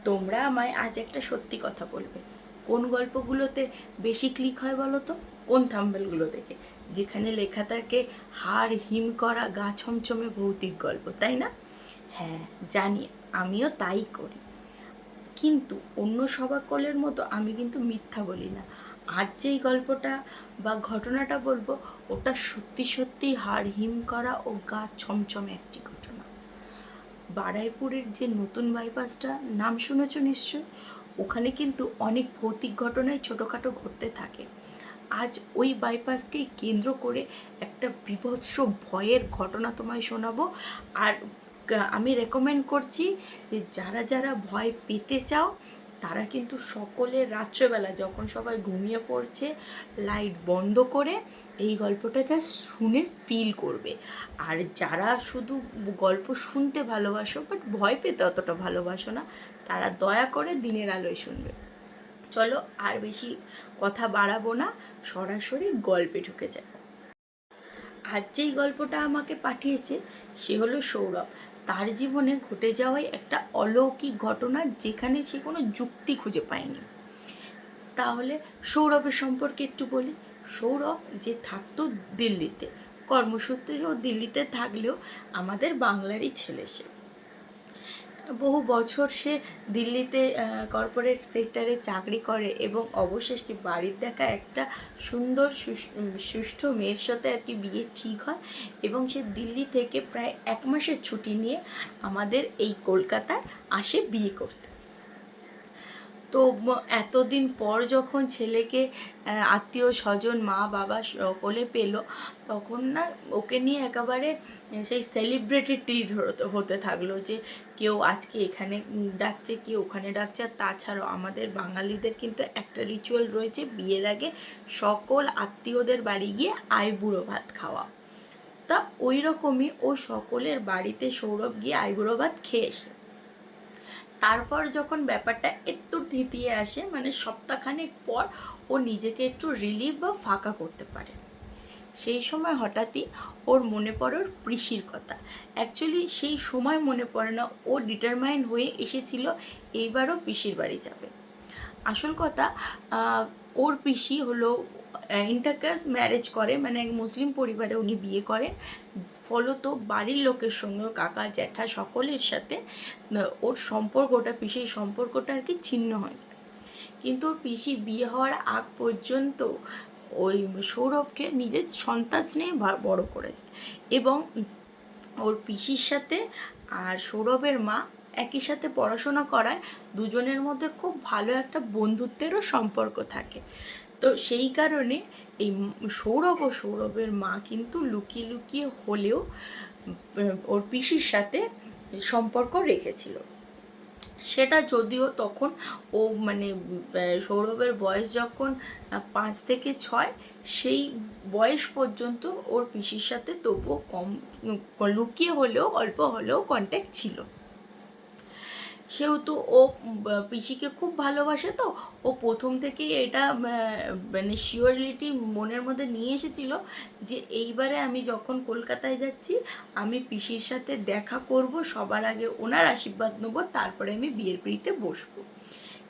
তোমরা আমায় আজ একটা সত্যি কথা বলবে, কোন গল্পগুলোতে বেশি ক্লিক হয় বলো তো? কোন থাম্বনেলগুলো দেখে? যেখানে লেখা থাকে হাড় হিম করা গা ছমছমে ভৌতিক গল্প, তাই না? হ্যাঁ, জানি, আমিও তাই করি। কিন্তু অন্য সবাকলের মতো আমি কিন্তু মিথ্যা বলি না। আজ যেই গল্পটা বা ঘটনাটা বলবো, ওটা সত্যি সত্যি হাড় হিম করা ও গা ছমছমে একটি ঘটনা। বারুইপুরের যে নতুন বাইপাসটা নাম শুনেছ নিশ্চয়, ওখানে কিন্তু অনেক ভৌতিক ঘটনাই ছোটোখাটো ঘটতে থাকে। আজ ওই বাইপাসকেই কেন্দ্র করে একটা বীভৎস ভয়ের ঘটনা তোমায় শোনাবো। আর আমি রেকমেন্ড করছি যে যারা যারা ভয় পেতে চাও তারা কিন্তু সকলে রাত্রেবেলা যখন সবাই ঘুমিয়ে পড়ছে লাইট বন্ধ করে এই গল্পটা জাস্ট শুনে ফিল করবে। আর যারা শুধু গল্প শুনতে ভালোবাসো বাট ভয় পেতে অতটা ভালোবাসো না, তারা দয়া করে দিনের আলোয় শুনবে। চলো আর বেশি কথা বাড়াবো না, সরাসরি গল্পে ঢুকে যাব। আজ যেই গল্পটা আমাকে পাঠিয়েছে সে হলো সৌরভ। তার জীবনে ঘটে যাওয়াই একটা অলৌকিক ঘটনা, যেখানে সে কোনো যুক্তি খুঁজে পায়নি। তাহলে সৌরভের সম্পর্কে একটু বলি। সৌরভ যে থাকতো দিল্লিতে, কর্মসূত্রে ও দিল্লিতে থাকলেও আমাদের বাংলারই ছেলে। সে বহু বছর সে দিল্লিতে কর্পোরেট সেক্টরে চাকরি করে এবং অবশেষে বাড়ির দেখা একটা সুন্দর সুষ্ঠু মেয়ের সাথে আর কি বিয়ে ঠিক হয়, এবং সে দিল্লি থেকে প্রায় 1 মাসের ছুটি নিয়ে আমাদের এই কলকাতায় আসে বিয়ে করতে। তো এতদিন পর যখন ছেলেকে আত্মীয় স্বজন মা বাবা সকলে পেলো, তখন না ওকে নিয়ে একেবারে সেই সেলিব্রিটি ট্রিট হতে থাকলো, যে কেউ আজকে এখানে ডাকছে, কেউ ওখানে ডাকছে। আর তাছাড়াও আমাদের বাঙালিদের কিন্তু একটা রিচুয়াল রয়েছে, বিয়ের আগে সকল আত্মীয়দের বাড়ি গিয়ে আইবুড়ো ভাত খাওয়া। তা ওই রকমই ও সকলের বাড়িতে সৌরভ গিয়ে আইবুড়ো ভাত খেয়ে এসে, তারপর যখন ব্যাপারটা একটু থিতিয়ে আসে, মানে সপ্তাহখানেক পর ও নিজেকে একটু রিলিফ বা ফাঁকা করতে পারে, সেই সময় হঠাৎই ওর মনে পড়ে ওর পিসির কথা। অ্যাকচুয়ালি সেই সময় মনে পড়ে না, ও ডিটারমাইন্ড হয়ে এসেছিল এইবারও পিসির বাড়ি যাবে। আসল কথা, ওর পিসি হলো ইন্টারকাস্ট ম্যারেজ করে, মানে এক মুসলিম পরিবারে উনি বিয়ে করেন। ফলত বাড়ির লোকের সঙ্গে কাকা জ্যাঠা সকলের সাথে ওর সম্পর্কটা, পিসির সম্পর্কটা আর কি ছিন্ন হয়ে যায়। কিন্তু ওর পিসি বিয়ে হওয়ার আগ পর্যন্ত ওই সৌরভকে নিজের সন্তান নিয়ে বড় করেছে, এবং ওর পিসির সাথে আর সৌরভের মা একই সাথে পড়াশোনা করায় দুজনের মধ্যে খুব ভালো একটা বন্ধুত্বেরও সম্পর্ক থাকে। তো সেই কারণে এই সৌরভ ও সৌরভের মা কিন্তু লুকিয়ে লুকিয়ে হলেও ওর পিসির সাথে সম্পর্ক রেখেছিল। সেটা যদিও তখন ও মানে সৌরভের বয়স যখন 5 থেকে 6, সেই বয়স পর্যন্ত ওর পিসির সাথে তবুও কম লুকিয়ে হলেও অল্প হলেও কন্ট্যাক্ট ছিল। সেহেতু ও পিসিকে খুব ভালোবাসে, তো ও প্রথম থেকেই এটা মানে শিওরিটি মনের মধ্যে নিয়ে এসেছিল যে এইবারে আমি যখন কলকাতায় যাচ্ছি আমি পিসির সাথে দেখা করব, সবার আগে ওনার আশীর্বাদ নেবো, তারপরে আমি বিয়ের পিঁড়িতে বসবো।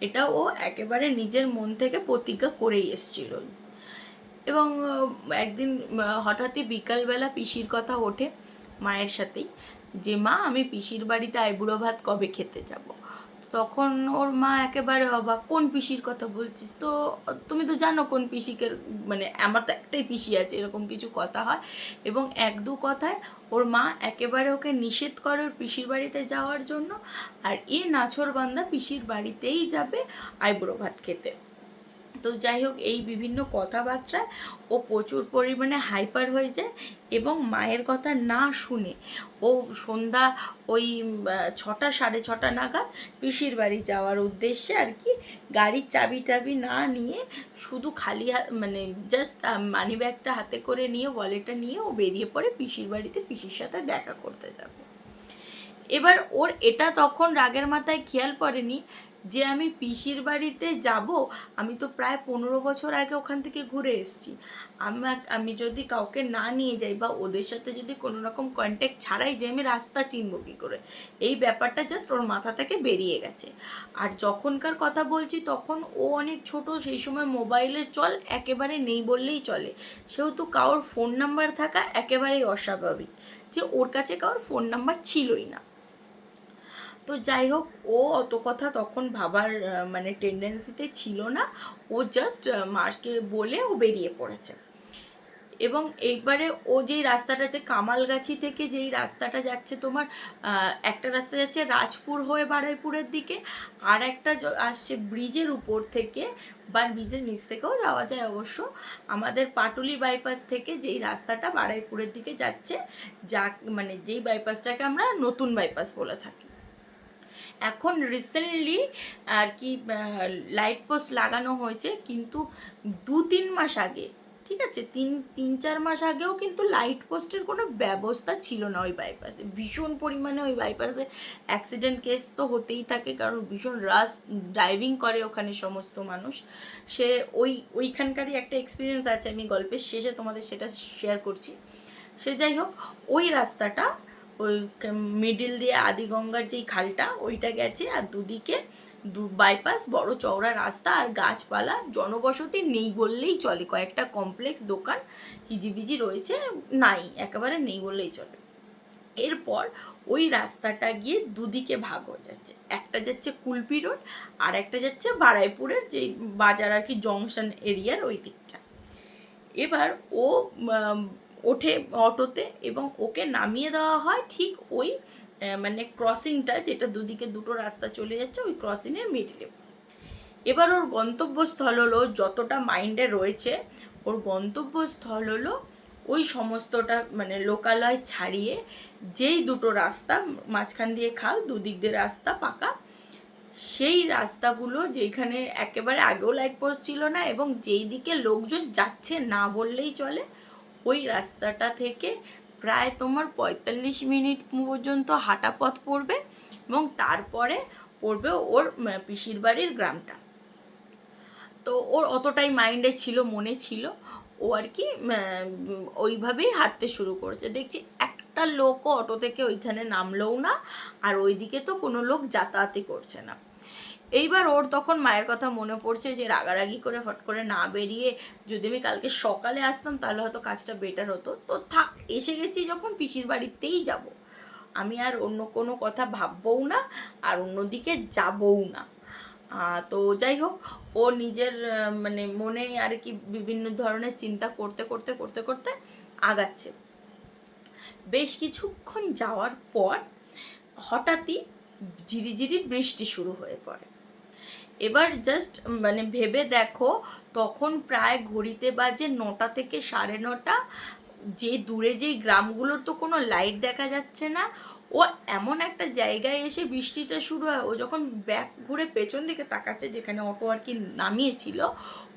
এটা ও একেবারে নিজের মন থেকে প্রতিজ্ঞা করেই এসেছিল। এবং একদিন হঠাৎই বিকালবেলা পিসির কথা ওঠে মায়ের সাথেই, যে মা আমি পিসির বাড়িতে আইবুড়ো ভাত কবে খেতে যাব। তখন ওর মা একেবারে অবাক, কোন পিসির কথা বলছিস? তো তুমি তো জানো কোন পিসিকে, মানে আমার তো একটাই পিসি আছে, এরকম কিছু কথা হয়। এবং 1-2 কথায় ওর মা একেবারে ওকে নিষেধ করে ওর পিসির বাড়িতে যাওয়ার জন্য। আর নাছোড়বান্দা পিসির বাড়িতেই যাবে আইবুড়ো ভাত খেতে। তো যাই হোক, এই বিভিন্ন কথাবার্তায় ও প্রচুর পরিমাণে হাইপার হয়ে যায়, এবং মায়ের কথা না শুনে ও সন্ধ্যা ওই 6টা 6:30 নাগাদ পিসির বাড়ি যাওয়ার উদ্দেশ্যে আর কি গাড়ির চাবি টাবি না নিয়ে, শুধু খালি মানে জাস্ট মানি ব্যাগটা হাতে করে নিয়ে, ওয়ালেটটা নিয়ে ও বেরিয়ে পড়ে পিসির বাড়িতে পিসির সাথে দেখা করতে যাবে। এবার ওর এটা তখন রাগের মাথায় খেয়াল পড়েনি যে আমি পিসির বাড়িতে যাব, আমি তো প্রায় 15 বছর আগে ওখান থেকে ঘুরে এসেছি। আমি যদি কাউকে না নিয়ে যাই বা ওদের সাথে যদি কোনো রকম কন্ট্যাক্ট ছাড়াই যে আমি রাস্তা চিনব কী করে, এই ব্যাপারটা জাস্ট ওর মাথা থেকে বেরিয়ে গেছে। আর যখনকার কথা বলছি তখন ও অনেক ছোট, সেই সময় মোবাইলের চল একেবারে নেই বললেই চলে। সেহেতু কারোর ফোন নাম্বার থাকা একেবারেই অস্বাভাবিক, যে ওর কাছে কারোর ফোন নাম্বার ছিলই না। তো যাই হোক, ও অত কথা তখন ভাবার মানে টেন্ডেন্সিতে ছিল না। ও জাস্ট মাকে বলে ও বেরিয়ে পড়েছে। এবং এইবারে ও যেই রাস্তাটা, যে কামালগাছি থেকে যেই রাস্তাটা যাচ্ছে তোমার, একটা রাস্তা যাচ্ছে রাজপুর হয়ে বারুইপুরের দিকে, আর একটা আসছে ব্রিজের উপর থেকে, বা ব্রিজের নিচ থেকেও যাওয়া যায় অবশ্য, আমাদের পাটুলি বাইপাস থেকে যেই রাস্তাটা বারুইপুরের দিকে যাচ্ছে, যা মানে যেই বাইপাসটাকে আমরা নতুন বাইপাস বলে থাকি। এখন রিসেন্টলি আর কি লাইট পোস্ট লাগানো হয়েছে, কিন্তু 2-3 মাস আগে, ঠিক আছে, তিন চার মাস আগেও কিন্তু লাইট পোস্টের কোনো ব্যবস্থা ছিল না ওই বাইপাসে। ভীষণ পরিমাণে ওই বাইপাসে অ্যাক্সিডেন্ট কেস তো হতেই থাকে, কারণ ভীষণ রাশ ড্রাইভিং করে ওখানে সমস্ত মানুষ। সে ওইখানকারই একটা এক্সপিরিয়েন্স আছে, আমি গল্পের শেষে তোমাদের সেটা শেয়ার করছি। সে যাই হোক, ওই রাস্তাটা ওই মিডিল দিয়ে আদিগঙ্গার যেই খালটা ওইটা গেছে, আর দুদিকে বাইপাস, বড় চওড়া রাস্তা, আর গাছপালা, জনবসতি নেই বললেই চলে, কয়েকটা কমপ্লেক্স দোকান হিজিবিজি রয়েছে, নাই একেবারে নেই বললেই চলে। এরপর ওই রাস্তাটা গিয়ে দুদিকে ভাগ হয়ে যাচ্ছে, একটা যাচ্ছে কুলপি রোড, আর একটা যাচ্ছে বারুইপুরের যে বাজার আর কি, জংশন এরিয়ার ওই দিকটা। এবার ও ওঠে অটোতে এবং ওকে নামিয়ে দেওয়া হয় ঠিক ওই মানে ক্রসিংটা, যেটা দুদিকে দুটো রাস্তা চলে যাচ্ছে, ওই ক্রসিংয়ের মিডলে। এবার ওর গন্তব্যস্থল হলো, যতটা মাইন্ডে রয়েছে, ওর গন্তব্যস্থল হলো ওই সমস্তটা মানে লোকালয় ছাড়িয়ে যেই দুটো রাস্তা, মাঝখান দিয়ে খাল, দুদিক দিয়ে রাস্তা পাকা, সেই রাস্তাগুলো যেখানে একেবারে আগেও লাইট পোস্ট ছিল না, এবং যেই দিকে লোকজন যাচ্ছে না বললেই চলে, ওই রাস্তাটা থেকে প্রায় তোমার 45 মিনিট পর্যন্ত হাঁটা পথ পড়বে, এবং তারপরে পড়বে ওর পিসির বাড়ির গ্রামটা। তো ওর অতটাই মাইন্ডে ছিল, মনে ছিল, ও আর কি ওইভাবেই হাঁটতে শুরু করেছে। দেখছি একটা লোকও অটো থেকে ওইখানে নামলেও না, আর ওইদিকে তো কোনো লোক যাতায়াতই করছে না। এইবার ওর তখন মায়ের কথা মনে পড়ছে, যে রাগারাগি করে ফট করে না বেরিয়ে যদি আমি কালকে সকালে আসতাম তাহলে হয়তো কাজটা বেটার হতো। তো থাক, এসে গেছি যখন, পিসির বাড়িতেই যাব, আমি আর অন্য কোনো কথা ভাববও না, আর অন্যদিকে যাবও না। তো যাই হোক, ও নিজের মানে মনে আর কি বিভিন্ন ধরনের চিন্তা করতে করতে করতে করতে আগাচ্ছে। বেশ কিছুক্ষণ যাওয়ার পর হঠাৎই ঝিরিঝিরি বৃষ্টি শুরু হয়ে পড়ে। এবার জাস্ট মানে ভেবে দেখো, তখন প্রায় ঘড়িতে বাজে 9টা থেকে 9:30। যে দূরে যেই গ্রামগুলোর তো কোনো লাইট দেখা যাচ্ছে না, ও এমন একটা জায়গায় এসে বৃষ্টিটা শুরু হয়, ও যখন ব্যাক ঘুরে পেছন দিকে তাকাচ্ছে যেখানে অটো আর কি নামিয়েছিল,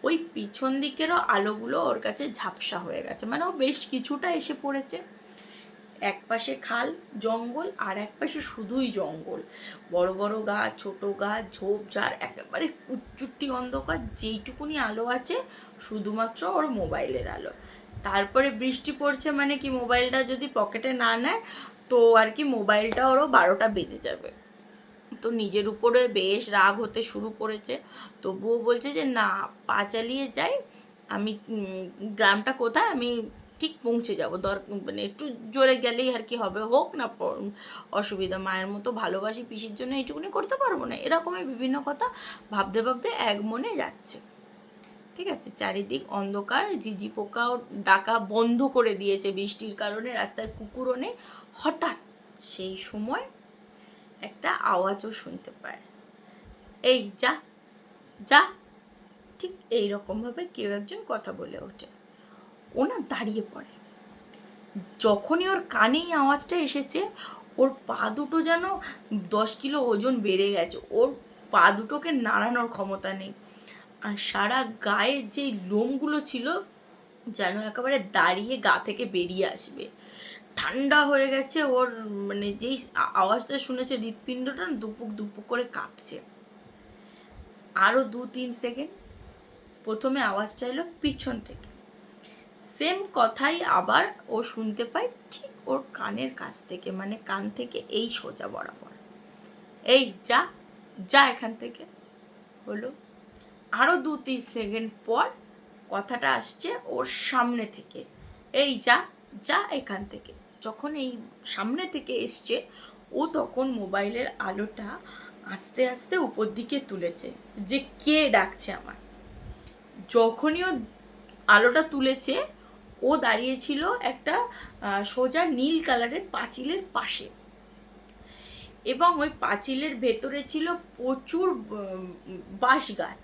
ওই পিছন দিকেরও আলোগুলো ওর কাছে ঝাপসা হয়ে গেছে, মানে ও বেশ কিছুটা এসে পড়েছে। এক পাশে খাল জঙ্গল, আর এক পাশে শুধুই জঙ্গল, বড় বড় গাছ, ছোট গাছ, ঝোপঝাড়, একেবারে উচ্চুটি অন্ধকার, যেইটুকুনি আলো আছে শুধুমাত্র ওর মোবাইলের আলো। তারপরে বৃষ্টি পড়ছে, মানে কি মোবাইলটা যদি পকেটে না নেয় তো আর কি মোবাইলটা ওরও 12টা বেজে যাবে। তো নিজের উপরে বেশ রাগ হতে শুরু করেছে, তবুও বলছে যে না, পা চালিয়ে যাই, আমি গ্রামটা কোথায় আমি ঠিক পৌঁছে যাবো, মানে একটু জোরে গেলেই আর কি হবে, হোক না অসুবিধা, মায়ের মতো ভালোবাসি পিসির জন্য এইটুকুনি করতে পারবো না, এরকমই বিভিন্ন কথা ভাবতে ভাবতে এক মনে যাচ্ছে। ঠিক আছে, চারিদিক অন্ধকার, ঝিঝি পোকাও ডাকা বন্ধ করে দিয়েছে বৃষ্টির কারণে, রাস্তায় কুকুরও নেই। হঠাৎ সেই সময় একটা আওয়াজও শুনতে পায়, এই যা যা, ঠিক এইরকমভাবে কেউ একজন কথা বলে ওঠে। ও না দাঁড়িয়ে পড়ে। যখনই ওর কানেই আওয়াজটা এসেছে, ওর পা দুটো যেন 10 কিলো ওজন বেড়ে গেছে, ওর পা দুটোকে নাড়ানোর ক্ষমতা নেই, আর সারা গায়ে যে লোমগুলো ছিল যেন একেবারে দাঁড়িয়ে গা থেকে বেরিয়ে আসবে, ঠান্ডা হয়ে গেছে ওর, মানে যেই আওয়াজটা শুনেছে হৃৎপিণ্ডটা দুপুক দুপুক করে কাঁপছে। আরও 2-3 সেকেন্ড, প্রথমে আওয়াজটা এলো পিছন থেকে, সেম কথাই আবার ও শুনতে পায় ঠিক ওর কানের কাছ থেকে, মানে কান থেকে এই সোজা বরাবর, এই যা যা এখান থেকে। হলো আরও 2-3 সেকেন্ড পর কথাটা আসছে ওর সামনে থেকে, এই যা যা এখান থেকে। যখন এই সামনে থেকে এসছে, ও তখন মোবাইলের আলোটা আস্তে আস্তে উপর দিকে তুলেছে যে কে ডাকছে আমার। যখনই ও আলোটা তুলেছে, ও দাঁড়িয়েছিল একটা সোজা নীল কালারের পাঁচিলের পাশে, এবং ওই পাঁচিলের ভেতরে ছিল প্রচুর বাঁশ গাছ,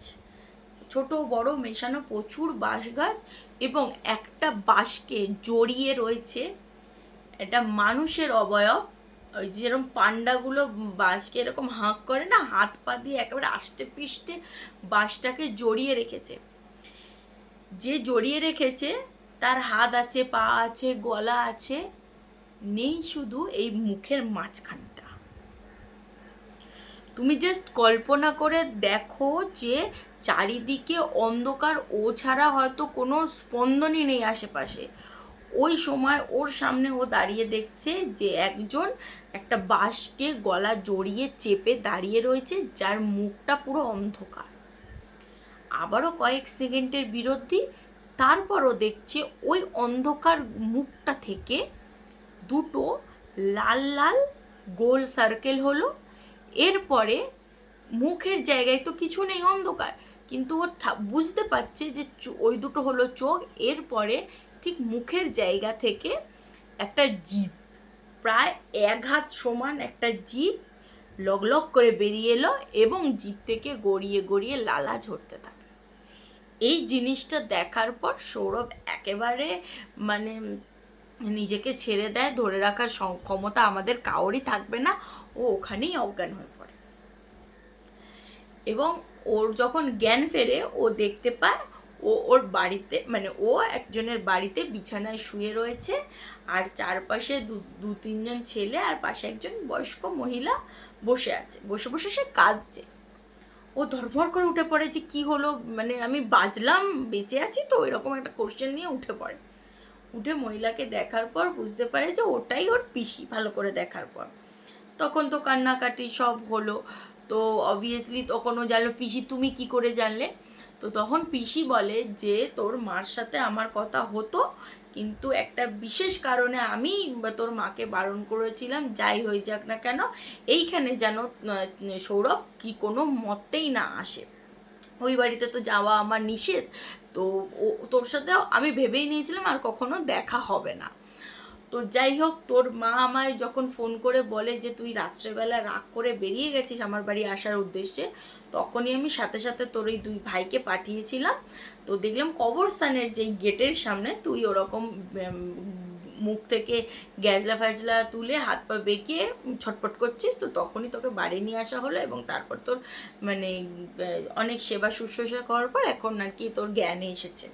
ছোট বড় মেশানো প্রচুর বাঁশ গাছ, এবং একটা বাঁশকে জড়িয়ে রয়েছে একটা মানুষের অবয়ব। ওই যেরকম পান্ডাগুলো বাঁশকে এরকম হাঁক করে না, হাত পা দিয়ে একেবারে আষ্টে পিষ্টে বাঁশটাকে জড়িয়ে রেখেছে। যে জড়িয়ে রেখেছে তার হাত আছে, পা আছে, গলা আছে, নেই শুধু এই মুখের মাঝখানটা। তুমি জাস্ট কল্পনা করে দেখো যে চারিদিকে অন্ধকার, ও ছাড়া হয়তো কোনো স্পন্দনই নেই আশেপাশে। ওই সময় ওর সামনে ও দাঁড়িয়ে দেখছে যে একজন একটা বাঁশকে গলা জড়িয়ে চেপে দাঁড়িয়ে রয়েছে, যার মুখটা পুরো অন্ধকার। আবারও কয়েক সেকেন্ডের বিরতি, তারপরও দেখছে ওই অন্ধকার মুখটা থেকে দুটো লাল লাল গোল সার্কেল হলো। এরপরে মুখের জায়গায় তো কিছু নেই, অন্ধকার, কিন্তু ও বুঝতে পারছে যে ওই দুটো হলো চোখ। এরপরে ঠিক মুখের জায়গা থেকে একটা জিভ, প্রায় 1 হাত সমান একটা জিভ লক করে বেরিয়ে এলো, এবং জিভ থেকে গড়িয়ে গড়িয়ে লালা ঝরতে থাকে। এই জিনিসটা দেখার পর সৌরভ একেবারে মানে নিজেকে ছেড়ে দেয়, ধরে রাখার ক্ষমতা আমাদের কারোরই থাকবে না, ও ওখানেই অজ্ঞান হয়ে পড়ে। এবং ওর যখন জ্ঞান ফেরে, ও দেখতে পায় ওর বাড়িতে, মানে ও একজনের বাড়িতে বিছানায় শুয়ে রয়েছে, আর চারপাশে 2-3 জন ছেলে, আর পাশে একজন বয়স্ক মহিলা বসে আছে, বসে বসে সে কাঁদছে। ও ধরফর করে উঠে পড়ে যে কি হলো, মানে আমি বাজলাম, বেঁচে আছি তো, এরকম একটা কোশ্চেন নিয়ে উঠে পড়ে। উঠে মহিলাকে দেখার পর বুঝতে পারে যে ওটাই ওর পিসি। ভালো করে দেখার পর তখন তো কান্নাকাটি সব হলো। তো অবভিয়াসলি তখনও জানলো, পিসি তুমি কি করে জানলে? তো তখন পিসি বলে যে তোর মার সাথে আমার কথা হতো, কিন্তু একটা বিশেষ কারণে আমি তোর মাকে বারণ করেছিলাম, যাই হয়ে যাক না কেন এইখানে যেন সৌরভ কি কোনো মতেই না আসে, ওই বাড়িতে তো যাওয়া আমার নিষেধ। তো ও তোর সাথে আমি ভেবেই নিয়েছিলাম আর কখনো দেখা হবে না। তো যাই হোক, তোর মা আমায় যখন ফোন করে বলে যে তুই রাত্রেবেলা রাগ করে বেরিয়ে গেছিস আমার বাড়ি আসার উদ্দেশ্যে, তখনই আমি সাথে সাথে তোর এই 2 ভাইকে পাঠিয়েছিলাম। তো দেখলাম কবরস্থানের যেই গেটের সামনে তুই ওরকম মুখ থেকে গ্যাজলা ফ্যাজলা তুলে হাত পা বেঁকিয়ে ছটপট করছিস। তো তখনই তোকে বাড়ি নিয়ে আসা হলো, এবং তারপর তোর মানে অনেক সেবা শুশ্রূষা করার পর এখন নাকি তোর জ্ঞানে এসেছে।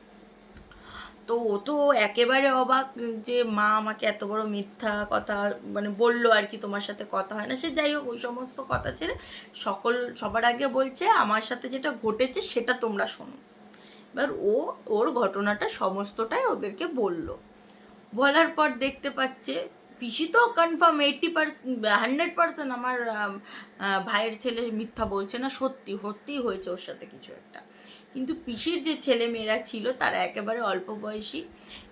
তো ও তো একেবারে অবাক যে মা আমাকে এত বড় মিথ্যা কথা মানে বললো আর কি, তোমার সাথে কথা হয় না। সে যাই হোক, ওই সমস্ত কথা ছেড়ে সবার আগে বলছে আমার সাথে যেটা ঘটেছে সেটা তোমরা শোনো। এবার ওর ঘটনাটা সমস্তটাই ওদেরকে বলল। বলার পর দেখতে পাচ্ছে পিসি তো কনফার্ম 100% আমার ভাইয়ের ছেলে মিথ্যা বলছে না, সত্যিই হয়েছে ওর সাথে কিছু একটা। কিন্তু পিসির যে ছেলে মেয়েরা ছিল তারা একেবারে অল্প বয়সী,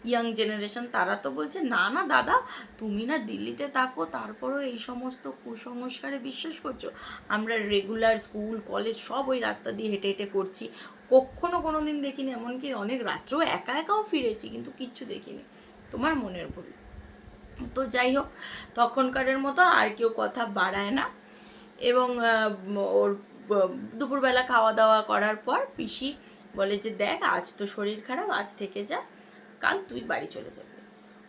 ইয়াং জেনারেশন, তারা তো বলছে না না দাদা, তুমি না দিল্লিতে থাকো, তারপরও এই সমস্ত কুসংস্কারে বিশ্বাস করছো? আমরা রেগুলার স্কুল কলেজ সব ওই রাস্তা দিয়ে হেঁটে হেঁটে করছি, কখনো কোনো দিন দেখিনি, এমনকি অনেক রাত্রেও একাও ফিরেছি, কিন্তু কিচ্ছু দেখিনি, তোমার মনের ভুল। তো যাই হোক, তখনকারের মতো আর কেউ কথা বাড়ায় না। এবং ওর দুপুরবেলা খাওয়া দাওয়া করার পর পিসি বলে যে দেখ আজ তো শরীর খারাপ, আজ থেকে যা, কাল তুই বাড়ি চলে যাবি।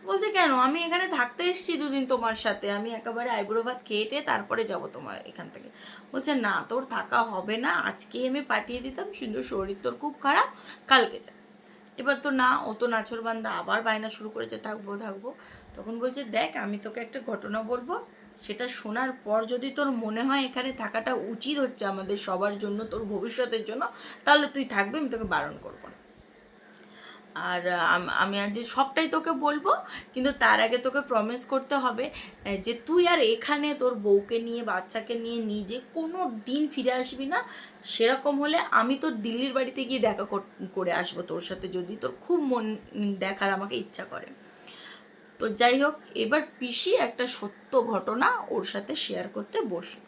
বলছে কেন, আমি এখানে থাকতে এসেছি 2 দিন তোমার সাথে, আমি একেবারে আইবুড়ো ভাত খেয়ে তারপরে যাব তোমার এখান থেকে। বলছে না, তোর থাকা হবে না, আজকেই আমি পাঠিয়ে দিতাম, কিন্তু শরীর তোর খুব খারাপ, কালকে যা। এবার তো না, ও তো নাছরবান্দা, আবার বায়না শুরু করেছে থাকবো। তখন বলছে দেখ আমি তোকে একটা ঘটনা বলবো, সেটা শোনার পর যদি তোর মনে হয় এখানে থাকাটা উচিত হচ্ছে আমাদের সবার জন্য, তোর ভবিষ্যতের জন্য, তাহলে তুই থাকবি, আমি তোকে বারণ করবো না। আর আমি আজ সবটাই তোকে বলবো, কিন্তু তার আগে তোকে প্রমিস করতে হবে যে তুই আর এখানে তোর বউকে নিয়ে বাচ্চাকে নিয়ে নিজে কোনো দিন ফিরে আসবি না। সেরকম হলে আমি তোর দিল্লির বাড়িতে গিয়ে দেখা করে আসবো তোর সাথে, যদি তোর খুব মন দেখার আমাকে ইচ্ছা করে। তো যাই হোক, এবার পিসি একটা সত্য ঘটনা ওর সাথে শেয়ার করতে বসলো।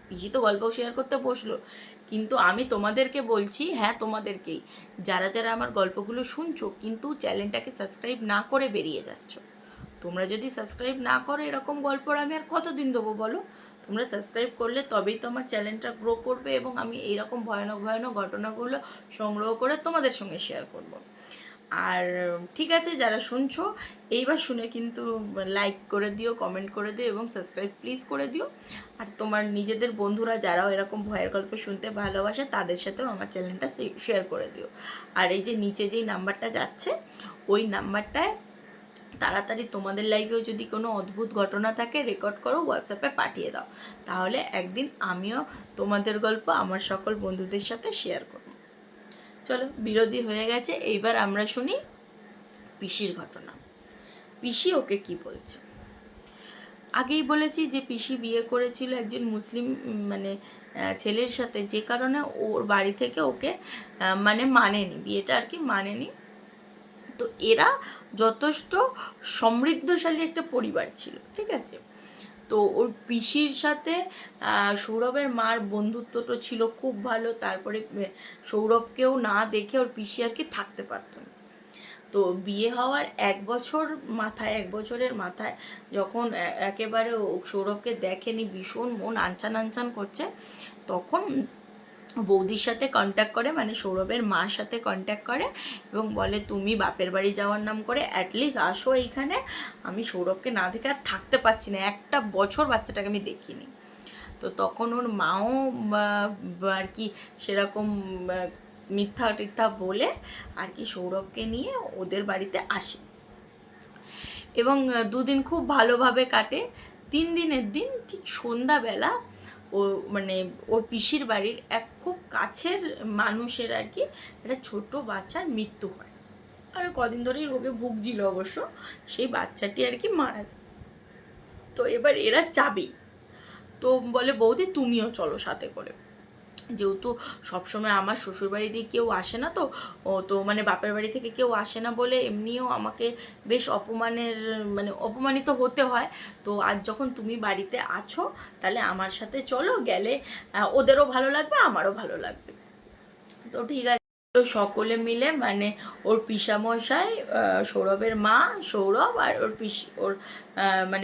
পিসি তো গল্প শেয়ার করতে বসলো, কিন্তু আমি তোমাদেরকে বলছি, হ্যাঁ তোমাদেরকেই, যারা যারা আমার গল্পগুলো শুনছো কিন্তু চ্যানেলটাকে সাবস্ক্রাইব না করে বেরিয়ে যাচ্ছ, তোমরা যদি সাবস্ক্রাইব না করো এরকম গল্প আমি আর কতদিন দেবো বলো? তোমরা সাবস্ক্রাইব করলে তবেই তো আমার চ্যানেলটা গ্রো করবে এবং আমি এইরকম ভয়ানক ভয়ানক ঘটনাগুলো সংগ্রহ করে তোমাদের সঙ্গে শেয়ার করব। আর ঠিক আছে, যারা শুনছো এইবার শুনে কিন্তু লাইক করে দিও, কমেন্ট করে দিও এবং সাবস্ক্রাইব প্লিজ করে দিও। আর তোমার নিজেদের বন্ধুরা যারাও এরকম ভয়ের গল্প শুনতে ভালোবাসে তাদের সাথেও আমার চ্যানেলটা শেয়ার করে দিও। আর এই যে নিচে যেই নাম্বারটা যাচ্ছে ওই নাম্বারটায় তাড়াতাড়ি তোমাদের লাইফেও যদি কোনো অদ্ভুত ঘটনা থাকে রেকর্ড করো, হোয়াটসঅ্যাপে পাঠিয়ে দাও, তাহলে একদিন আমিও তোমাদের গল্প আমার সকল বন্ধুদের সাথে শেয়ার করব। চলো, বিরোধী হয়ে গেছে, এইবার আমরা শুনি পিসির ঘটনা। পিসি ওকে কি বলছে। আগেই বলেছি যে পিসি বিয়ে করেছিল একজন মুসলিম মানে ছেলের সাথে, যে কারণে ওর বাড়ি থেকে ওকে মানেনি, বিয়েটা আর কি মানেনি। তো এরা যথেষ্ট সমৃদ্ধশালী একটা পরিবার ছিল, ঠিক আছে। তো ওর পিসির সাথে সৌরভের মার বন্ধুত্বটা ছিল খুব ভালো। তারপরে সৌরভকেও না দেখে ওর পিসি আর কি থাকতে পারত না। তো বিয়ে হওয়ার 1 বছরের মাথায় যখন একেবারে সৌরভকে দেখেনি, ভীষণ মন আনচান আনচান করছে, তখন বৌদির সাথে কন্ট্যাক্ট করে, মানে সৌরভের মার সাথে কন্ট্যাক্ট করে এবং বলে তুমি বাপের বাড়ি যাওয়ার নাম করে অ্যাটলিস্ট আসো এইখানে, আমি সৌরভকে না দেখে আর থাকতে পারছি না, 1 বছর বাচ্চাটাকে আমি দেখিনি। তো তখন ওর মাও আর কি সেরকম মিথ্যা টিথ্যা বলে আর কি সৌরভকে নিয়ে ওদের বাড়িতে আসে এবং 2 দিন খুব ভালোভাবে কাটে। 3 দিনের দিন ঠিক সন্ধ্যাবেলা ও মানে ওর পিসির বাড়ির এক খুব কাছের মানুষের আর কি একটা ছোট বাচ্চার মৃত্যু হয়। আর কদিন ধরেই রোগে ভুগছিল অবশ্য, সেই বাচ্চাটি আর কি মারা যায়। তো এবার এরা যাবে, তো বলে বৌদি তুমিও চলো সাথে করে, যেহেতু সবসময় আমার শ্বশুরবাড়ি দিয়ে কেউ আসে না, তো তো বাপের বাড়ি থেকে কেউ আসে না বলে এমনিও আমাকে বেশ অপমানিত হতে হয়। তো আজ যখন তুমি বাড়িতে আছো তাহলে আমার সাথে চলো, গেলে ওদেরও ভালো লাগবে আমারও ভালো লাগবে। তো ঠিক আছে, তো সকলে মিলে ওর পিসামশাই, সৌরভের মা, সৌরভ আর ওর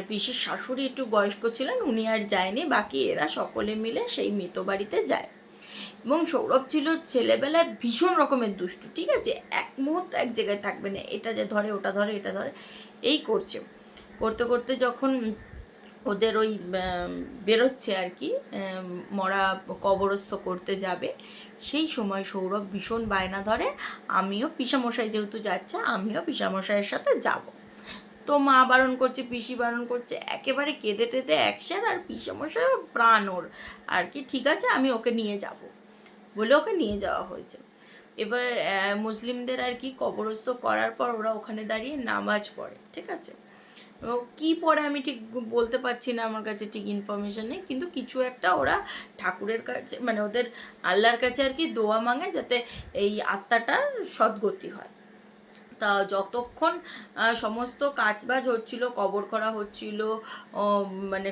পিসির শাশুড়ি একটু বয়স্ক ছিলেন, উনি আর যায়নি, বাকি এরা সকলে মিলে সেই মৃত বাড়িতে যায়। এবং সৌরভ ছিল ছেলেবেলায় ভীষণ রকমের দুষ্টু, ঠিক আছে, এক মুহূর্ত এক জায়গায় থাকবে না, এটা যে ধরে ওটা ধরে এটা ধরে এই করতে করতে যখন ওদের ওই বেরোচ্ছে আর কি মরা কবরস্থ করতে যাবে, সেই সময় সৌরভ ভীষণ বায়না ধরে আমিও পিসামশাই যেহেতু যাচ্ছে আমিও পিসামশাইয়ের সাথে যাব। তো মা বারণ করছে, পিসি বারণ করছে, একেবারে কেঁদে টেঁদে একসার, আর পিসামশাই প্রাণ ওর আর কি ঠিক আছে আমি ওকে নিয়ে যাব বলে ওকে নিয়ে যাওয়া হয়েছে। এবার মুসলিমদের আর কি কবরস্থ করার পর ওরা ওখানে দাঁড়িয়ে নামাজ পড়ে, ঠিক আছে। কি পড়ে আমি ঠিক বলতে পারছি না, আমার কাছে ঠিক ইনফরমেশন নেই, কিন্তু কিছু একটা ওরা ঠাকুরের কাছে ওদের আল্লাহর কাছে আর কি দোয়া মাঙে যাতে এই আত্মাটার সদ্গতি হয়। তা যতক্ষণ সমস্ত কাজবাজ হচ্ছিল, কবর করা হচ্ছিল,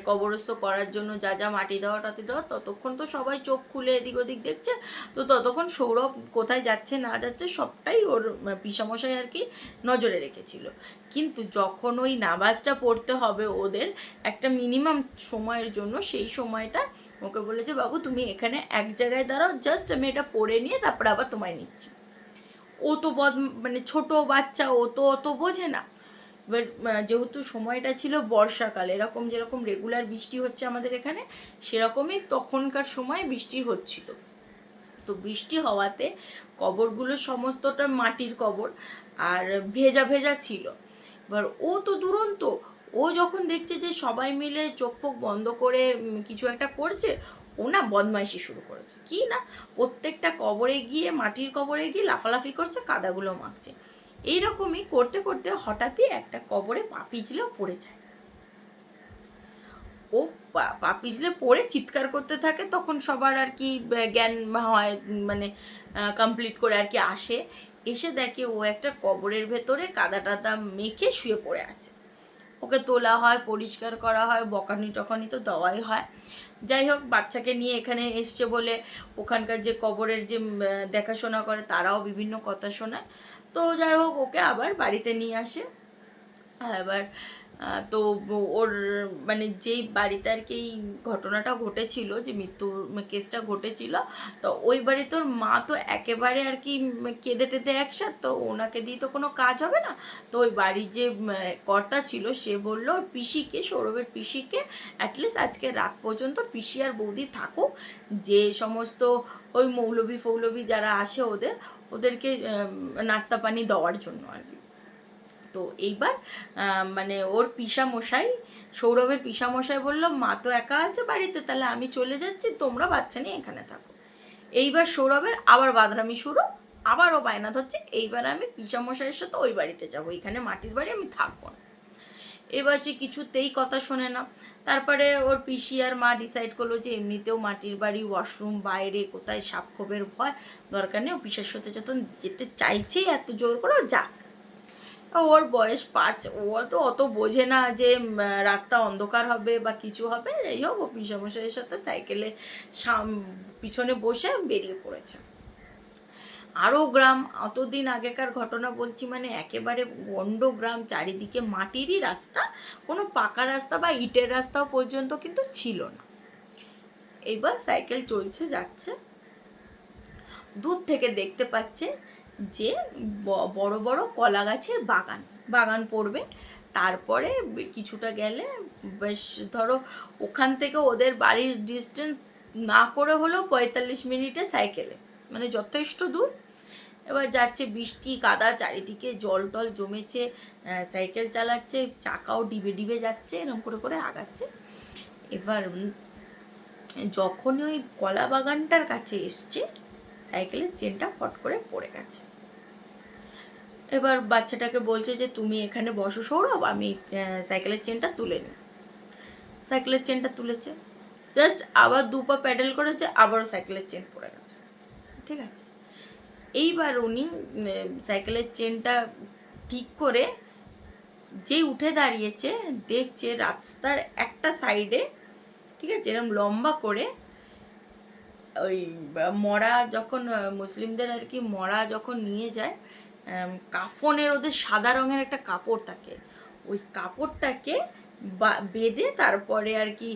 কবরস্থ করার জন্য যা যা মাটি দেওয়া টাটি দেওয়া, ততক্ষণ তো সবাই চোখ খুলে এদিক ওদিক দেখছে। তো ততক্ষণ সৌরভ কোথায় যাচ্ছে না যাচ্ছে সবটাই ওর পিসামশাই আর কি নজরে রেখেছিল। কিন্তু যখন ওই নামাজটা পড়তে হবে ওদের একটা মিনিমাম সময়ের জন্য, সেই সময়টা ওকে বলেছে বাবু তুমি এখানে এক জায়গায় দাঁড়াও, জাস্ট আমি এটা পড়ে নিয়ে তারপরে আবার তোমায় নিচ্ছি। ও তো ছোট বাচ্চা, ও তো অত বোঝে না। এবার যেহেতু সময়টা ছিল বর্ষাকাল, এরকম যেরকম রেগুলার বৃষ্টি হচ্ছে আমাদের এখানে সেরকমই তখনকার সময় বৃষ্টি হচ্ছিল। তো বৃষ্টি হওয়াতে কবরগুলো সমস্তটা মাটির কবর আর ভেজা ভেজা ছিল। এবার ও তো দুরন্ত, ও যখন দেখছে যে সবাই মিলে চোখ ফোক বন্ধ করে কিছু একটা করছে, ও না বদমাইশি শুরু করেছে। কি না, প্রত্যেকটা কবরে গিয়ে, মাটির কবরে গিয়ে লাফালাফি করছে, কাদাগুলো মাখছে। এইরকমই করতে করতে হঠাৎই একটা কবরে পা পিছলেও পড়ে যায়। ও পা পিছলে পড়ে চিৎকার করতে থাকে। তখন সবার আর কি জ্ঞান হয়, মানে কমপ্লিট করে আর কি আসে। এসে দেখে ও একটা কবরের ভেতরে কাদা টাদা মেখে শুয়ে পড়ে আছে। ওকে তোলা হয়, পরিষ্কার করা হয়, বকানি টকানি তো দেওয়াই হয়। যাই হোক, বাচ্চাকে নিয়ে এখানে এসছে বলে ওখানকার যে কবরের যে দেখাশোনা করে তারাও বিভিন্ন কথা শোনায়। তো যাই হোক, ওকে আবার বাড়িতে নিয়ে আসে। এবার তো ওর মানে যেই বাড়িতে আর কি এই ঘটনাটা ঘটেছিল, যে মৃত্যুর কেসটা ঘটেছিল, তো ওই বাড়িতে ওর মা তো একেবারে আর কি কেঁদে টেদে একসাথে, তো ওনাকে দিয়ে তো কোনো কাজ হবে না। তো ওই বাড়ির যে কর্তা ছিল সে বললো ওর পিসিকে, সৌরভের পিসিকে, অ্যাটলিস্ট আজকে রাত পর্যন্ত পিসি আর বৌদি থাকুক, যে সমস্ত ওই মৌলবি ফৌলবি যারা আসে ওদেরকে নাস্তা পানি দেওয়ার জন্য আর কি। তো এইবার মানে ওর পিসামশাই, সৌরভের পিসামশাই বললো মা তো একা আছে বাড়িতে, তাহলে আমি চলে যাচ্ছি, তোমরা বাচ্চা নিয়ে এখানে থাকো। এইবার সৌরভের আবার বাদরামি শুরু, আবার ও বায়না ধরছে এইবার আমি পিসামশাইয়ের সাথে ওই বাড়িতে যাবো, এখানে মাটির বাড়ি আমি থাকবো না। এবার সে কিছুতেই কথা শোনে না। তারপরে ওর পিসি আর মা ডিসাইড করলো যে এমনিতেও মাটির বাড়ি, ওয়াশরুম, বাইরে কোথায় সাপ খোপের ভয়, দরকার নেই, ও পিসার সাথে যখন যেতে চাইছেই এত জোর করে যাক। ওর বয়স 5, ও তো অত বোঝে না যে রাস্তা অন্ধকার হবে বা কিছু হবে। যাই হোক, ও পিসামশাইয়ের সাথে সাইকেলে পিছনে বসে বেরিয়ে পড়েছে। আরও গ্রাম, অতদিন আগেকার ঘটনা বলছি, মানে একেবারে গন্ড গ্রাম, চারিদিকে মাটিরই রাস্তা, কোনো পাকা রাস্তা বা ইটের রাস্তাও পর্যন্ত কিন্তু ছিল না। এইবার সাইকেল চলছে, যাচ্ছে, দূর থেকে দেখতে পাচ্ছে যে বড় বড় কলা গাছের বাগান পড়বে। তারপরে কিছুটা গেলে বেশ, ধরো ওখান থেকে ওদের বাড়ির ডিস্টেন্স না করে হলেও 45 মিনিটে সাইকেলে, মানে যথেষ্ট দূর। এবার যাচ্ছে, বৃষ্টি কাদা চারিদিকে, জল টল জমেছে, সাইকেল চালাচ্ছে, চাকাও ডিবে ডিবে যাচ্ছে, এরকম করে করে আগাচ্ছে। এবার যখন ওই কলা বাগানটার কাছে এসছে, সাইকেলের চেনটা ফট করে পড়ে গেছে। এবার বাচ্চাটাকে বলছে যে তুমি এখানে বসো সৌরভ, আমি সাইকেলের চেনটা তুলে নিই। সাইকেলের চেনটা তুলেছে, জাস্ট আবার 2 পা প্যাডেল করেছে, আবারও সাইকেলের চেন পড়ে গেছে। ঠিক আছে, এইবার উনি সাইকেলের চেনটা ঠিক করে যেই উঠে দাঁড়িয়েছে, দেখছে রাস্তার একটা সাইডে, ঠিক আছে, এরকম লম্বা করে ওই মরা, যখন মুসলিমদের আর কি মরা যখন নিয়ে যায়, কাফনের, ওদের সাদা রঙের একটা কাপড় থাকে, ওই কাপড়টাকে বেঁধে তারপরে আর কি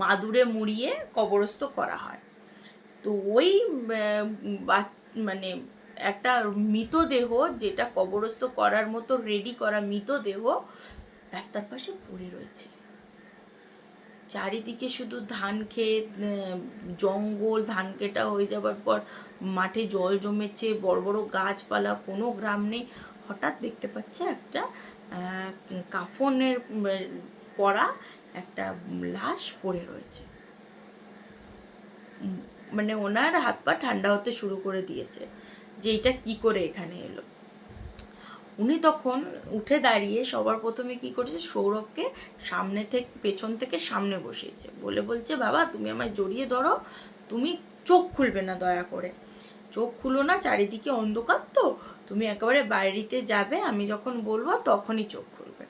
মাদুরে মুড়িয়ে কবরস্থ করা হয়। তো ওই মানে একটা মৃতদেহ, যেটা কবরস্থ করার মতো রেডি করা মৃতদেহ রাস্তার পাশে পড়ে রয়েছে। চারিদিকে শুধু ধান ক্ষেত, জঙ্গল, ধান কেটা হয়ে যাবার পর মাঠে জল জমেছে, বড় বড় গাছপালা, কোনো গ্রাম নেই। হঠাৎ দেখতে পাচ্ছে একটা কাফনের পরা একটা লাশ পড়ে রয়েছে। মানে ওনার হাত পা ঠান্ডা হতে শুরু করে দিয়েছে যে এটা কি করে এখানে এলো। উনি তখন উঠে দাঁড়িয়ে সবার প্রথমে কি করেছে, সৌরভকে সামনে থেকে, পেছন থেকে সামনে বসিয়েছে, বলছে বাবা তুমি আমায় জড়িয়ে ধরো, তুমি চোখ খুলবে না, দয়া করে চোখ খুলো না, চারিদিকে অন্ধকার, তো তুমি একেবারে বাড়িতে যাবে, আমি যখন বলবো তখনই চোখ খুলবে।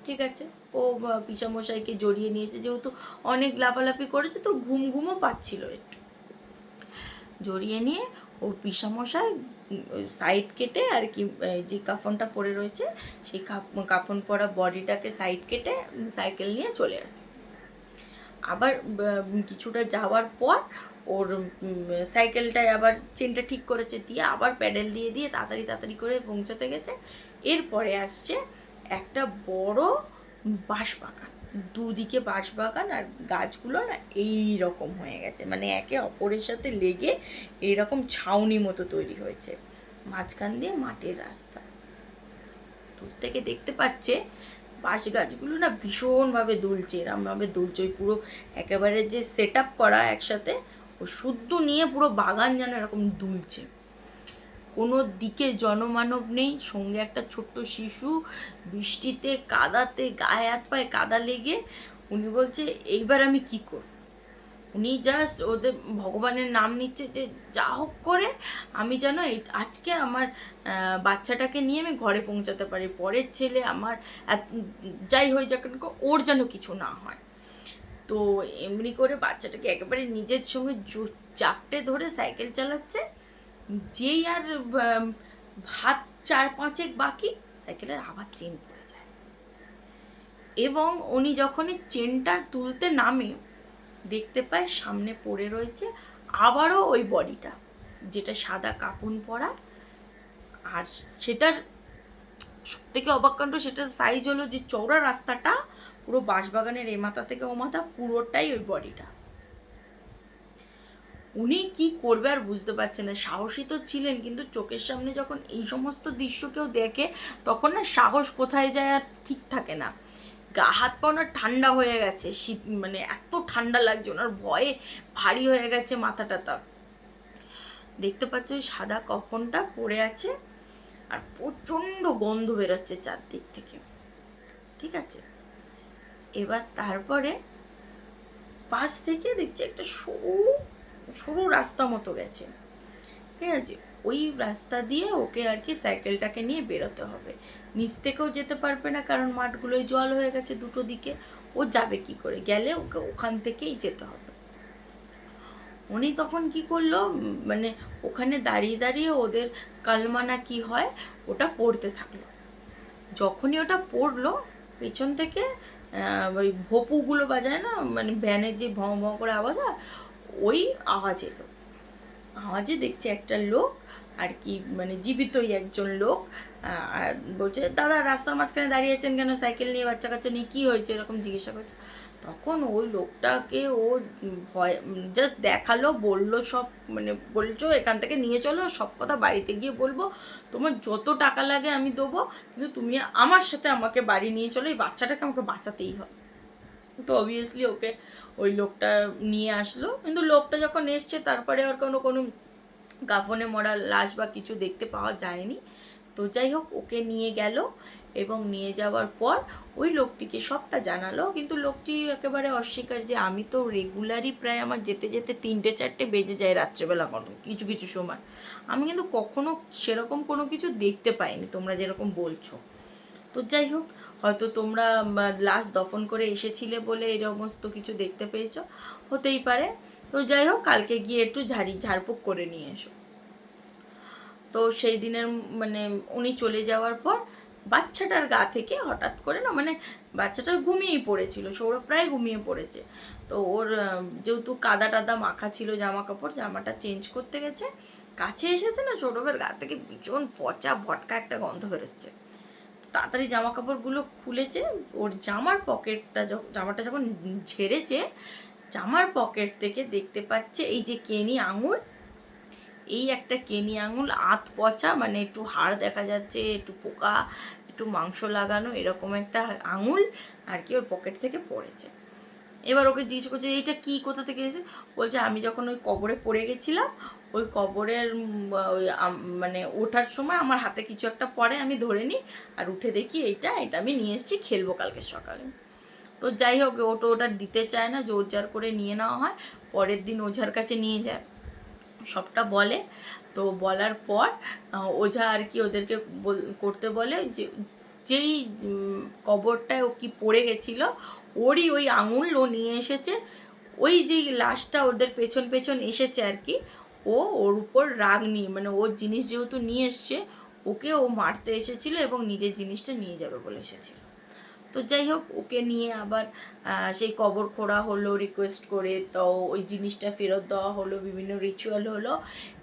ঠিক আছে, ও পিসামশাইকে জড়িয়ে নিয়েছে, যেহেতু অনেক লাফালাফি করেছে তো ঘুমও পাচ্ছিল একটু, জড়িয়ে নিয়ে ওর পিসামশাই সাইড কেটে আর কি, যে কাফনটা পড়ে রয়েছে সেই কাফন পরা বডিটাকে সাইড কেটে সাইকেল নিয়ে চলে আসে। আবার কিছুটা যাওয়ার পর ওর সাইকেলটায় আবার চেনটা ঠিক করেছে, দিয়ে আবার প্যাডেল দিয়ে দিয়ে তাড়াতাড়ি করে পৌঁছাতে গেছে। এরপরে আসছে একটা বড় বাঁশবাগান, দুদিকে বাঁশবাগান, আর গাছগুলো না এই রকম হয়ে গেছে, মানে একে অপরের সাথে লেগে এইরকম ছাউনি মতো তৈরি হয়েছে, মাঝখান দিয়ে মাটির রাস্তা। দূর থেকে দেখতে পাচ্ছে বাঁশ গাছগুলো না ভীষণভাবে দুলছে, এরমভাবে দুলছে, ওই পুরো একেবারে যে সেট আপ করা একসাথে, ও শুদ্ধ নিয়ে পুরো বাগান যেন এরকম দুলছে। কোনো দিকে জনমানব নেই, সঙ্গে একটা ছোট্ট শিশু, বৃষ্টিতে কাদাতে গায়ে হাত পায়ে কাদা লেগে। উনি বলছে এইবার আমি কি করব। উনি জাস্ট ওদের ভগবানের নাম নিচ্ছে যে যা হোক করে আমি যেন আজকে আমার বাচ্চাটাকে নিয়ে আমি ঘরে পৌঁছাতে পারি, পরের ছেলে আমার যাই হয়ে যাক ওর যেন কিছু না হয়। তো এমনি করে বাচ্চাটাকে একেবারে নিজের সঙ্গে চাপটে ধরে সাইকেল চালাচ্ছে। যেই আর হাত 4-5 বাকি, সাইকেলের আবার চেন পড়ে যায়, এবং উনি যখনই চেনটা তুলতে নামে দেখতে পায় সামনে পড়ে রয়েছে আবারও ওই বডিটা, যেটা সাদা কাপড় পরা। আর সেটার সবথেকে অবাক কাণ্ড, সেটার সাইজ হলো যে চওড়া রাস্তাটা পুরো বাঁশবাগানের এ মাথা থেকে ও মাথা পুরোটাই ওই বডিটা। উনি কি করবে আর বুঝতে পারছে না। সাহসী তো ছিলেন, কিন্তু চোখের সামনে যখন এই সমস্ত দৃশ্য কেউ দেখে তখন না সাহস কোথায় যায় আর ঠিক থাকে না। গা হাত পা ওনার ঠান্ডা হয়ে গেছে, শীত মানে এত ঠান্ডা লাগছে, ওনার ভয়ে ভারী হয়ে গেছে মাথাটা। তা দেখতে পাচ্ছে ওই সাদা কফনটা পড়ে আছে, আর প্রচণ্ড গন্ধ বেরোচ্ছে চারদিক থেকে। ঠিক আছে, এবার তারপরে পাশ থেকে দেখছে একটা সরু সরু রাস্তা মতো গেছে। ঠিক আছে, ওই রাস্তা দিয়ে ওকে আর কি সাইকেলটাকে নিয়ে বেরোতে হবে। নিচ থেকেও যেতে পারবে না, কারণ মাঠগুলোয় জল হয়ে গেছে দুটো দিকে। ও যাবে কি করে, গেলে ওকে ওখান থেকেই যেতে হবে। উনি তখন কি করলো, মানে ওখানে দাঁড়িয়ে দাঁড়িয়ে ওদের কালমানা কি হয় ওটা পড়তে থাকলো। যখনই ওটা পড়লো, পেছন থেকে ওই ভোপুগুলো বাজায় না, মানে ভ্যানের যে ভঁ ভঁ করে আওয়াজ হয়, ওই আওয়াজ এলো। আওয়াজে দেখছে একটা লোক আর কি, মানে জীবিতই একজন লোক, আর বলছে দাদা রাস্তার মাঝখানে দাঁড়িয়েছেন কেন, সাইকেল নিয়ে বাচ্চা কাচ্চা নিয়ে, কী হয়েছে এরকম জিজ্ঞাসা করছে। তখন ওই লোকটাকে ও ভয় জাস্ট দেখালো, বললো সব, মানে বলছো এখান থেকে নিয়ে চলো, সব কথা বাড়িতে গিয়ে বলবো, তোমার যত টাকা লাগে আমি দেবো, কিন্তু তুমি আমার সাথে আমাকে বাড়ি নিয়ে চলো, এই বাচ্চাটাকে আমাকে বাঁচাতেই হবে। তো অবভিয়াসলি ওকে ওই লোকটা নিয়ে আসলো, কিন্তু লোকটা যখন এসছে তারপরে আর কোনো কাফনে মরা লাশ বা কিছু দেখতে পাওয়া যায়নি। তো যাই হোক, ওকে নিয়ে গেল, এবং নিয়ে যাওয়ার পর ওই লোকটিকে সবটা জানালো। কিন্তু লোকটি একেবারে অস্বীকার, যে আমি তো রেগুলারই প্রায় আমার যেতে যেতে 3-4 বেজে যায় রাত্রেবেলা কোনো কিছু কিছু সময়, আমি কিন্তু কখনো সেরকম কোনো কিছু দেখতে পাইনি তোমরা যেরকম বলছো। তো যাই হোক, হয়তো তোমরা লাশ দফন করে এসেছিলে বলে এই সমস্ত কিছু দেখতে পেয়েছো, হতেই পারে। তো যাই হোক, কালকে গিয়ে একটু ঝাড়ফুঁক করে নিয়ে এসো। তো সেই দিনের মানে উনি চলে যাওয়ার পর বাচ্চাটার গা থেকে হঠাৎ করে না, মানে বাচ্চাটার ঘুমিয়েই পড়েছিল, সৌরভ প্রায় ঘুমিয়ে পড়েছে। তো ওর যেহেতু কাদা টাদা মাখা ছিল জামা কাপড়, জামাটা চেঞ্জ করতে গেছে, কাছে এসেছে না, সৌরভের গা থেকে ভীষণ পচা ভটকা একটা গন্ধ বেরোচ্ছে। তাড়াতাড়ি জামা কাপড়গুলো খুলেছে, ওর জামাটা যখন ঝেড়েছে, জামার পকেট থেকে দেখতে পাচ্ছে এই যে কেনি আঙুল, এই একটা কেনি আঙুল আধ পচা, মানে একটু হাড় দেখা যাচ্ছে, একটু পোকা, একটু মাংস লাগানো, এরকম একটা আঙুল আর কি ওর পকেট থেকে পড়েছে। এবার ওকে জিজ্ঞেস করছে এইটা কি, কোথা থেকে এসেছে। বলছে আমি যখন ওই কবরে পড়ে গেছিলাম, ওই কবরের ওই মানে ওঠার সময় আমার হাতে কিছু একটা পড়ে, আমি ধরে নিই, আর উঠে দেখি এটা আমি নিয়ে এসেছি, খেলবো কালকে সকালে। তো যাই হোক, ওটা দিতে চায় না, জোর জার করে নিয়ে নেওয়া হয়। পরের দিন ওঝার কাছে নিয়ে যায়, সবটা বলে। তো বলার পর ওঝা আর কি ওদেরকে করতে বলে যে যেই কবরটায় ও কি পড়ে গেছিলো, ওরই ওই আঙুল ও নিয়ে এসেছে। ওই যে লাশটা ওদের পেছন পেছন এসেছে আর কি, ওর উপর রাগ নিয়ে, মানে ওর জিনিস যেহেতু নিয়ে এসছে, ওকে ও মারতে এসেছিলো এবং নিজের জিনিসটা নিয়ে যাবে বলে এসেছিল। তো যাই হোক, ওকে নিয়ে আবার সেই কবর খোঁড়া হলো রিকোয়েস্ট করে, তো ওই জিনিসটা ফেরত দেওয়া হলো, বিভিন্ন রিচুয়াল হলো,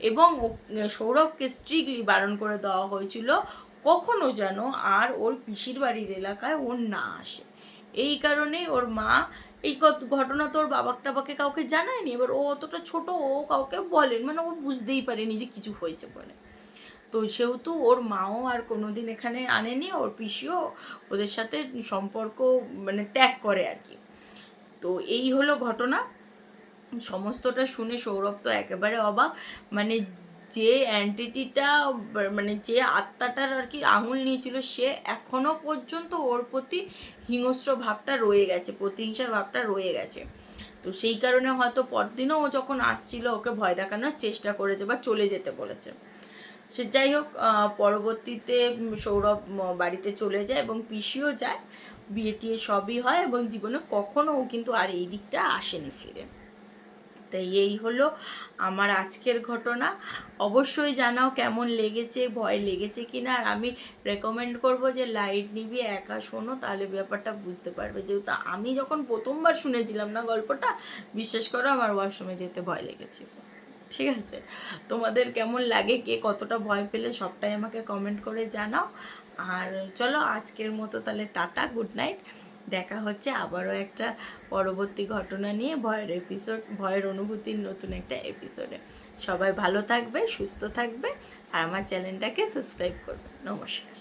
এবং সৌরভকে স্ট্রিক্টলি বারণ করে দেওয়া হয়েছিল কখনো যেন আর ওর পিসির বাড়ির এলাকায় ওর না আসে। এই কারণেই ওর মা এই ঘটনা তো ওর বাবাকে কাউকে জানায়নি। এবার ও অতটা ছোট, ও কাউকে বলেন, মানে ও বুঝতেই পারেনি যে কিছু হয়েছে বলে। তো সেহেতু ওর মাও আর কোনোদিন এখানে আনেনি, ওর পিসিও ওদের সাথে সম্পর্ক মানে ত্যাগ করে আর কি। তো এই হলো ঘটনা। সমস্তটা শুনে সৌরভ তো একেবারে অবাক, মানে যে অ্যান্টিটিটা মানে যে আত্মাটার আর কি আঙুল নিয়েছিল সে এখনো পর্যন্ত ওর প্রতি হিংস্র ভাবটা রয়ে গেছে, প্রতিহিংসার ভাবটা রয়ে গেছে। তো সেই কারণে হয়তো পরদিনও ও যখন আসছিল ওকে ভয় দেখানোর চেষ্টা করেছে বা চলে যেতে বলেছে। সে যাই হোক, পরবর্তীতে সৌরভ বাড়িতে চলে যায় এবং পিসিও যায়, বিয়ে টিয়ে সবই হয় এবং জীবনে কখনো ও কিন্তু আর এই দিকটা আসেনি ফিরে। তাই এই হলো আমার আজকের ঘটনা। অবশ্যই জানাও কেমন লেগেছে, ভয় লেগেছে কিনা। আর আমি রেকমেন্ড করব যে লাইট নিভিয়ে একা শোনো, তাহলে ব্যাপারটা বুঝতে পারবে। যেহেতু আমি যখন প্রথমবার শুনেছিলাম না গল্পটা, বিশ্বাস করো আমার ওয়াশরুমে যেতে ভয় লেগেছিল। ঠিক আছে, তোমাদের কেমন লাগে, কে কতটা ভয় পেলে সবটাই আমাকে কমেন্ট করে জানাও। আর চলো আজকের মতো তাহলে টাটা, গুড নাইট। দেখা হচ্ছে আবারও একটা পরবর্তী ঘটনা নিয়ে, ভয়ের অনুভূতির নতুন একটা এপিসোডে। সবাই ভালো থাকবে, সুস্থ থাকবে, আর আমার চ্যানেলটাকে সাবস্ক্রাইব করবে। নমস্কার।